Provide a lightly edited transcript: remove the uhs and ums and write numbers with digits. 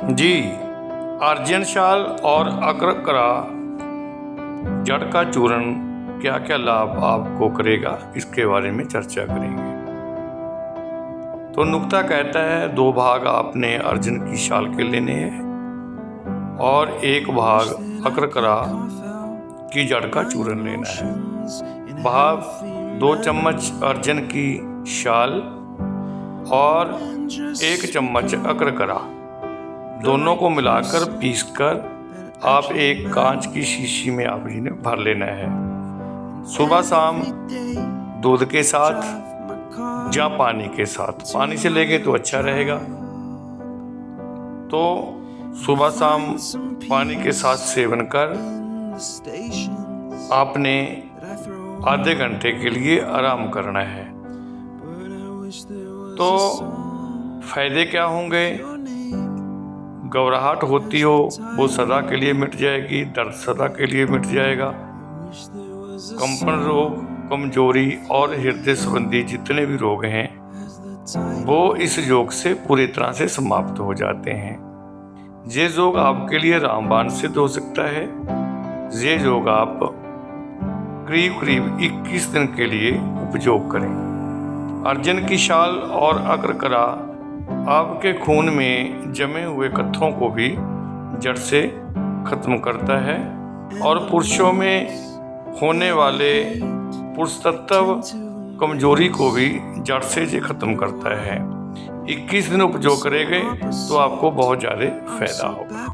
जी, अर्जन शाल और अकरकरा जड़ का चूर्ण क्या क्या लाभ आपको करेगा, इसके बारे में चर्चा करेंगे। तो नुक्ता कहता है 2 भाग आपने अर्जन की शाल के लेने हैं और 1 भाग अकरकरा की जड़ का चूर्ण लेना है। भाग 2 चम्मच अर्जन की शाल और 1 चम्मच अकरकरा दोनों को मिलाकर पीसकर आप एक कांच की शीशी में आप इन्हें भर लेना है। सुबह शाम दूध के साथ या पानी के साथ, पानी से लेके तो अच्छा रहेगा। तो सुबह शाम पानी के साथ सेवन कर आपने आधे घंटे के लिए आराम करना है। तो फायदे क्या होंगे? घबराहट होती हो वो सदा के लिए मिट जाएगी, दर्द सदा के लिए मिट जाएगा। कंपन रोग, कमजोरी और हृदय संबंधी जितने भी रोग हैं वो इस योग से पूरी तरह से समाप्त हो जाते हैं। ये योग आपके लिए रामबाण सिद्ध हो सकता है। ये योग आप करीब 21 दिन के लिए उपयोग करें। अर्जन की शाल और अकरकरा आपके खून में जमे हुए पत्थरों को भी जड़ से खत्म करता है और पुरुषों में होने वाले पुरुष तत्व कमजोरी को भी जड़ से ये खत्म करता है। 21 दिन उपयोग करेंगे तो आपको बहुत ज़्यादा फायदा होगा।